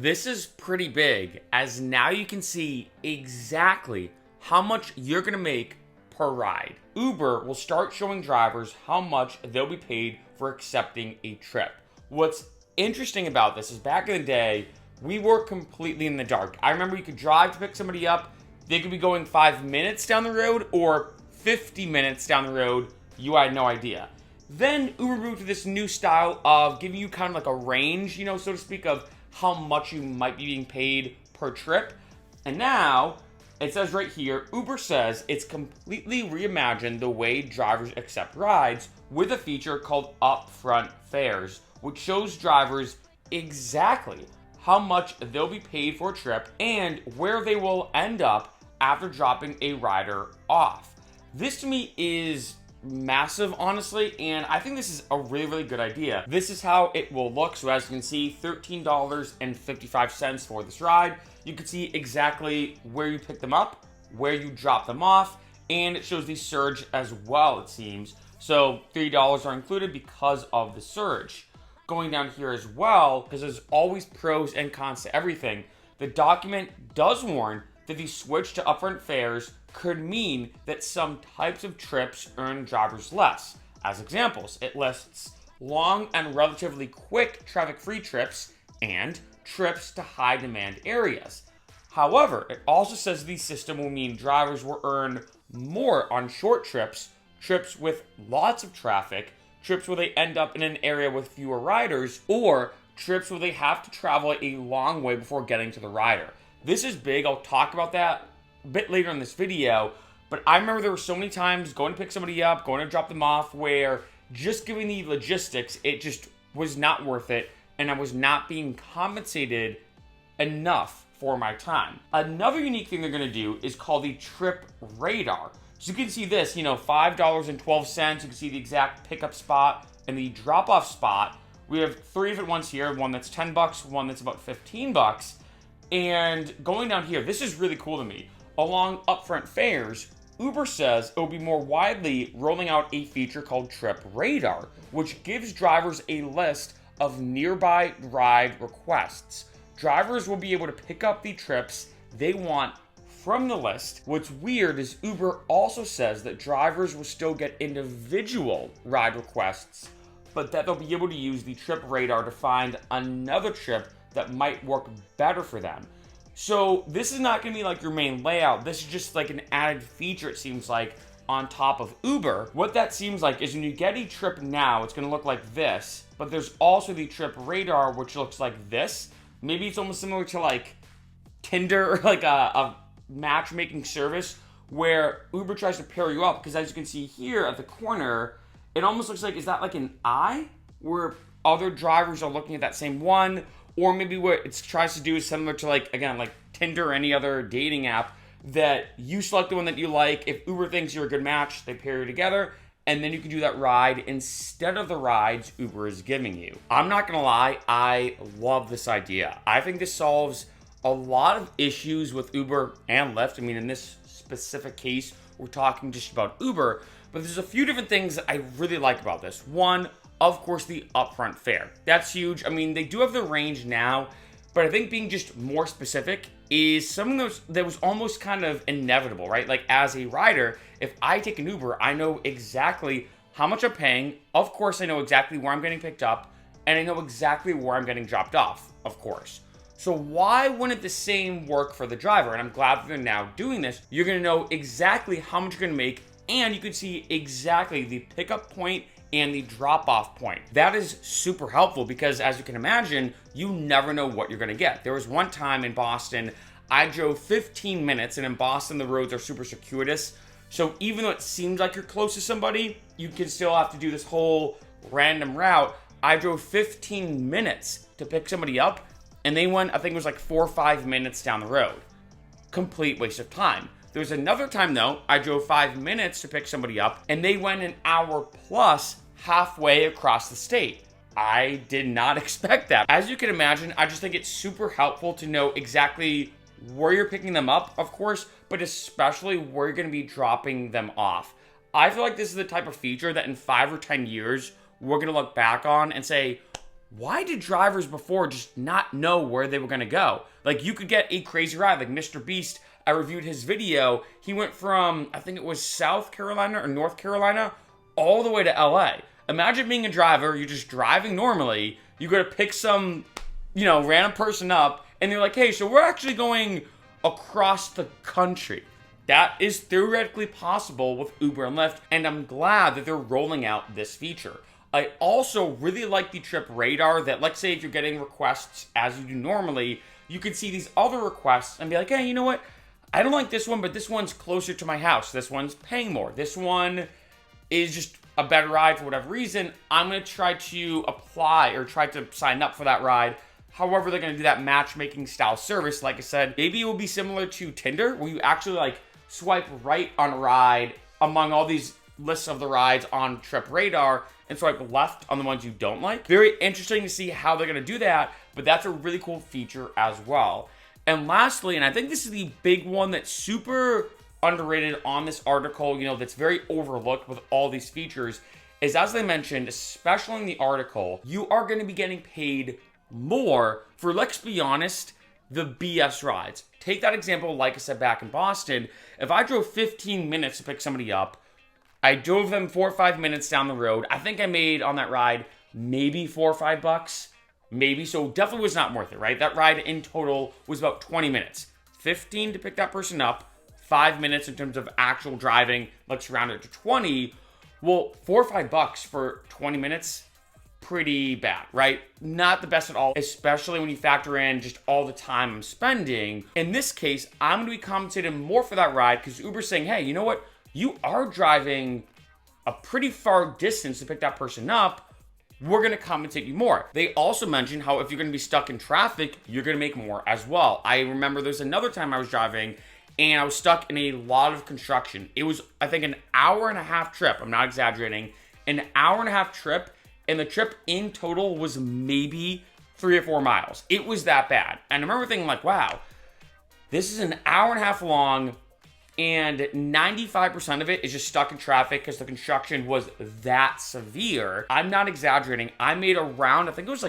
This is pretty big, as now you can see exactly how much you're gonna make per ride. Uber will start showing drivers how much they'll be paid for accepting a trip. What's interesting about this is back in the day, we were completely in the dark. I remember you could drive to pick somebody up, they could be going 5 minutes down the road or 50 minutes down the road, you had no idea. Then Uber moved to this new style of giving you kind of like a range, so to speak, of how much you might be being paid per trip. And now, it says right here, Uber says it's completely reimagined the way drivers accept rides with a feature called upfront fares, which shows drivers exactly how much they'll be paid for a trip and where they will end up after dropping a rider off. This to me is massive, honestly, and I think this is a really, really good idea. This is how it will look. So as you can see, $13.55 for this ride. You can see exactly where you pick them up, where you drop them off, and it shows the surge as well, it seems. So $3 are included because of the surge. Going down here as well, because there's always pros and cons to everything, the document does warn that the switch to upfront fares could mean that some types of trips earn drivers less. As examples, it lists long and relatively quick traffic-free trips and trips to high-demand areas. However, it also says the system will mean drivers will earn more on short trips, trips with lots of traffic, trips where they end up in an area with fewer riders, or trips where they have to travel a long way before getting to the rider. This is big. I'll talk about that a bit later in this video, but I remember there were so many times going to pick somebody up, going to drop them off, where just giving the logistics, it just was not worth it, and I was not being compensated enough for my time. Another unique thing they're going to do is called the Trip Radar. So you can see this, $5.12. You can see the exact pickup spot and the drop-off spot. We have three different ones here, one that's $10, one that's about $15. And going down here, this is really cool to me. Along upfront fares, Uber says it will be more widely rolling out a feature called Trip Radar, which gives drivers a list of nearby ride requests. Drivers will be able to pick up the trips they want from the list. What's weird is Uber also says that drivers will still get individual ride requests, but that they'll be able to use the Trip Radar to find another trip that might work better for them. So this is not going to be like your main layout. This is just like an added feature, it seems like, on top of Uber. What that seems like is when you get a trip now, it's going to look like this, but there's also the Trip Radar, which looks like this. Maybe it's almost similar to like Tinder or like a matchmaking service where Uber tries to pair you up, because as you can see here at the corner, it almost looks like, is that like an eye where other drivers are looking at that same one? Or maybe what it tries to do is similar to like Tinder or any other dating app, that you select the one that you like. If Uber thinks you're a good match, they pair you together, and then you can do that ride instead of the rides Uber is giving you. I'm not gonna lie, I love this idea. I think this solves a lot of issues with Uber and Lyft. I mean, in this specific case, we're talking just about Uber, but there's a few different things that I really like about this. One, of course, the upfront fare. That's huge. I mean, they do have the range now, but I think being just more specific is something that was almost kind of inevitable, right? Like as a rider, if I take an Uber, I know exactly how much I'm paying. Of course, I know exactly where I'm getting picked up, and I know exactly where I'm getting dropped off, of course. So why wouldn't the same work for the driver? And I'm glad that they're now doing this. You're gonna know exactly how much you're gonna make, and you can see exactly the pickup point and the drop-off point. That is super helpful because, as you can imagine, you never know what you're gonna get. There was one time in Boston, I drove 15 minutes, and in Boston, the roads are super circuitous. So even though it seems like you're close to somebody, you can still have to do this whole random route. I drove 15 minutes to pick somebody up, and they went, I think it was like 4 or 5 minutes down the road. Complete waste of time. There was another time though, I drove 5 minutes to pick somebody up, and they went an hour plus halfway across the state. I did not expect that. As you can imagine, I just think it's super helpful to know exactly where you're picking them up, of course, but especially where you're gonna be dropping them off. I feel like this is the type of feature that in 5 or 10 years, we're gonna look back on and say, why did drivers before just not know where they were going to go? Like, you could get a crazy ride. Like Mr. Beast, I reviewed his video. He went from, I think it was South Carolina or North Carolina, all the way to LA. Imagine being a driver. You're just driving normally. You go to pick some, random person up, and they're like, hey, so we're actually going across the country. That is theoretically possible with Uber and Lyft, and I'm glad that they're rolling out this feature. I also really like the trip radar that, let's say if you're getting requests as you do normally, you could see these other requests and be like, hey, you know what? I don't like this one, but this one's closer to my house. This one's paying more. This one is just a better ride for whatever reason. I'm going to try to apply or try to sign up for that ride. However, they're going to do that matchmaking style service. Like I said, maybe it will be similar to Tinder, where you actually swipe right on a ride among all these lists of the rides on Trip Radar and swipe left on the ones you don't like. Very interesting to see how they're going to do that, but that's a really cool feature as well. And lastly, and I think this is the big one that's super underrated on this article, that's very overlooked with all these features, is, as they mentioned, especially in the article, you are going to be getting paid more for, let's be honest, the BS rides. Take that example, like I said, back in Boston. If I drove 15 minutes to pick somebody up, I drove them 4 or 5 minutes down the road. I think I made on that ride maybe $4 or $5, maybe. So definitely was not worth it, right? That ride in total was about 20 minutes. 15 to pick that person up, 5 minutes in terms of actual driving. Let's round it to 20. Well, $4 or $5 for 20 minutes, pretty bad, right? Not the best at all, especially when you factor in just all the time I'm spending. In this case, I'm going to be compensated more for that ride because Uber's saying, hey, you know what? You are driving a pretty far distance to pick that person up. We're going to compensate you more. They also mentioned how if you're going to be stuck in traffic, you're going to make more as well. I remember there's another time I was driving and I was stuck in a lot of construction. It was, I think, an hour and a half trip. I'm not exaggerating. An hour and a half trip, and the trip in total was maybe 3 or 4 miles. It was that bad. And I remember thinking wow, this is an hour and a half long, and 95% of it is just stuck in traffic because the construction was that severe. I'm not exaggerating. I made around, I think it was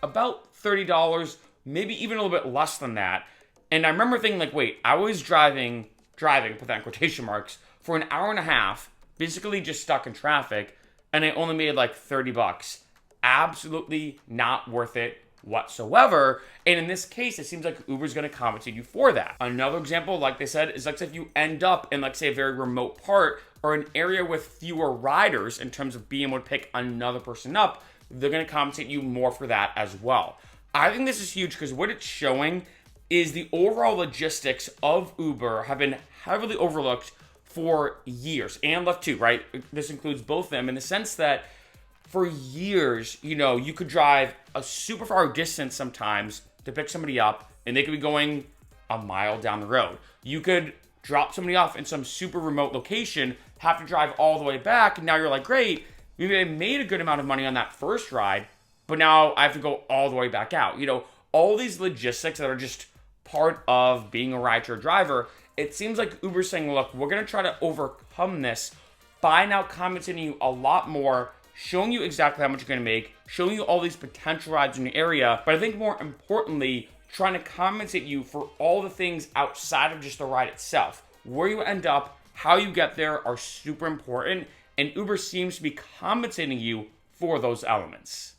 about $30, maybe even a little bit less than that. And I remember thinking wait, I was driving, put that in quotation marks, for an hour and a half, basically just stuck in traffic, and I only made $30. Absolutely not worth it whatsoever. And in this case, it seems like Uber's going to compensate you for that. Another example, like they said, is if you end up in, say, a very remote part or an area with fewer riders in terms of being able to pick another person up, they're going to compensate you more for that as well. I think this is huge because what it's showing is the overall logistics of Uber have been heavily overlooked for years, and Lyft too, right? This includes both of them in the sense that for years, you could drive a super far distance sometimes to pick somebody up, and they could be going a mile down the road. You could drop somebody off in some super remote location, have to drive all the way back, and now you're great, maybe I made a good amount of money on that first ride, but now I have to go all the way back out. All these logistics that are just part of being a rideshare driver, it seems like Uber's saying, look, we're going to try to overcome this by now compensating you a lot more, showing you exactly how much you're going to make, showing you all these potential rides in your area, but I think more importantly, trying to compensate you for all the things outside of just the ride itself. Where you end up, how you get there are super important, and Uber seems to be compensating you for those elements.